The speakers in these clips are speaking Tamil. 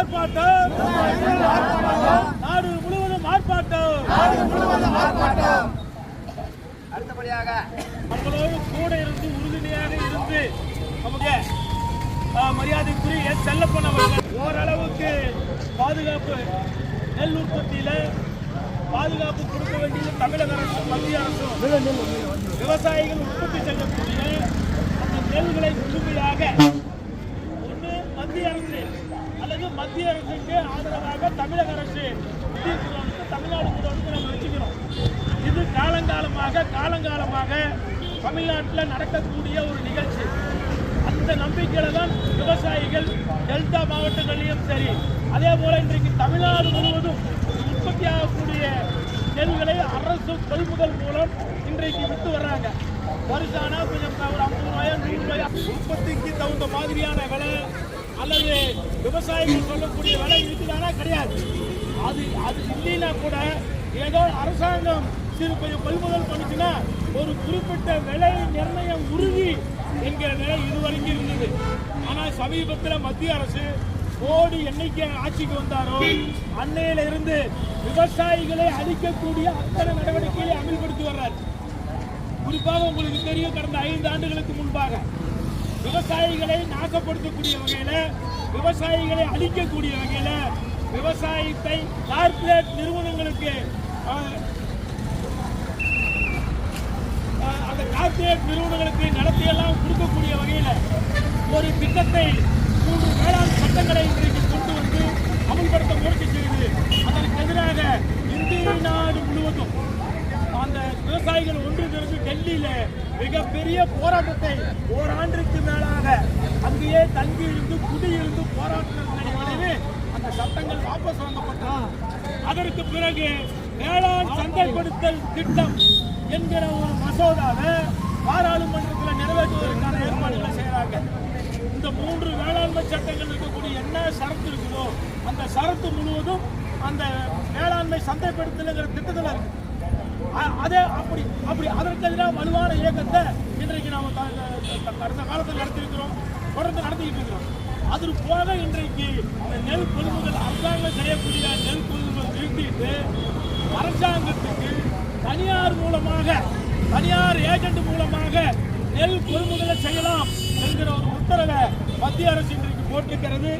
ஆர்ப்பாட்டம், நாடு முழுவதும் ஆர்ப்பாட்டம். அடுத்தபடியாக நம்மளோடு கூட இருந்து உறுதுணையாக இருந்து நமக்கு மரியாதைக்குரிய செல்லப்பன் அவர்கள் ஓரளவுக்கு பாதுகாப்பு நெல் உற்பத்தியில பாதுகாப்பு கொடுக்க வேண்டியது தமிழக அரசும் மத்திய அரசும் விவசாயிகள் உற்பத்தி செய்யக்கூடிய அந்த நெல்களை முழுமையாக ஒன்று மத்திய அரசு அல்லது மத்திய அரசுக்கு ஆதரவாக தமிழக அரசு தமிழ்நாடு முதலமைச்சர் நம்ம வச்சுக்கிறோம். இது காலங்காலமாக தமிழ்நாட்டில் நடக்கக்கூடிய ஒரு நிகழ்ச்சி. அந்த நம்பிக்கையில தான் விவசாயிகள் டெல்டா மாவட்டங்களிலும் சரி, அதே போல இன்றைக்கு தமிழ்நாடு முழுவதும் உற்பத்தி ஆகக்கூடிய நெல்களை அரசு கொள்முதல் மூலம் இன்றைக்கு விட்டு வர்றாங்க. வருஷானா கொஞ்சம் ஒரு 50 ரூபாயா 100 ரூபாயா உற்பத்திக்கு தகுந்த மாதிரியான விலை அல்லது விவசாயிகள் சொல்லக்கூடிய விலை இருக்குதானா? கிடையாது. அது இல்லைன்னா கூட ஏதோ அரசாங்கம் சிறு கொஞ்சம் கொள்முதல் பண்ணிச்சுன்னா ஒரு குறிப்பிட்ட விலை நிர்ணயம் உறுதி என்கிற நிலை இதுவரைக்கும் இருந்தது. ஆனால் சமீபத்தில் மத்திய அரசு மோடி என்னைக்கு ஆட்சிக்கு வந்தாரோ அன்னையில இருந்து விவசாயிகளை அழிக்கக்கூடிய அத்தனை நடவடிக்கைகளை அமல்படுத்தி வர்றார். குறிப்பாக உங்களுக்கு தெரியும், கடந்த 5 ஆண்டுகளுக்கு முன்பாக விவசாயிகளை நாசப்படுத்தக்கூடிய வகையில, விவசாயிகளை அழிக்கக்கூடிய வகையில விவசாயத்தை கார்ப்பரேட் நிறுவனங்களுக்கு அந்த கார்ப்பரேட் நிறுவனங்களுக்கு நிலத்தையெல்லாம் கொடுக்கக்கூடிய வகையில் ஒரு திட்டத்தை 3 வேளாண் சட்டங்களை இன்றைக்கு கொண்டு வந்து அமல்படுத்த முயற்சி செய்து அதற்கு எதிராக இந்திய நாடு முழுவதும் அந்த விவசாயிகள் ஒன்று திரண்டு டெல்லியில மிகப்பெரிய போராட்டத்தை ஓராண்டிற்கு மேலாக அங்கேயே தங்கியிருந்து குடியிருந்து போராட்டத்தின் விளைவு அந்த சட்டங்கள் வாபஸ் வாங்கப்பட்டன. அதற்கு பிறகு வேளாண் சந்தைப்படுத்தல் திட்டம் என்கிற ஒரு மசோதாவை பாராளுமன்றத்தில் நிறைவேற்றுவதற்கான ஏற்பாடுகளை செய்கிறாங்க. இந்த 3 வேளாண்மை சட்டங்கள் இருக்கக்கூடிய என்ன சரத்து இருக்குதோ அந்த சரத்து முழுவதும் அந்த வேளாண்மை சந்தைப்படுத்தலுங்கிற திட்டத்தில் இருக்கு. அதே அப்படி அதற்கு எதிராக வலுவான இயக்கத்தை இன்றைக்கு நாம் கடந்த காலத்தில் நடத்தியிருக்கிறோம், தொடர்ந்து நடத்திக்கிட்டு இருக்கிறோம். அது போக இன்றைக்கு இந்த நெல் கொள்முதல் அரசாங்கம் செய்யக்கூடிய நெல் கொள்முதல் நிறுத்திட்டு அரசாங்கத்துக்கு தனியார் ஏஜென்ட் மூலமாக நெல் கொள்முதலை செய்யலாம் என்கிற ஒரு உத்தரவை மத்திய அரசு இன்றைக்கு போட்டிருக்கிறது.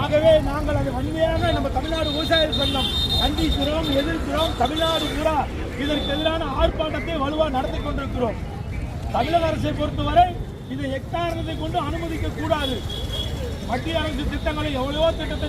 ஆகவே நாங்கள் அதை வன்மையாக நம்ம தமிழ்நாடு விவசாய சங்கம் கண்டிக்கிறோம், எதிர்க்கிறோம். தமிழ்நாடு பூரா இதற்கு எதிரான ஆர்ப்பாட்டத்தை வலுவாக நடத்தி கொண்டிருக்கிறோம். தமிழக அரசை பொறுத்தவரை இதை எக்காரணத்தை கொண்டு அனுமதிக்க கூடாது. மத்திய அரசு திட்டங்களை எவ்வளவோ திட்டத்தை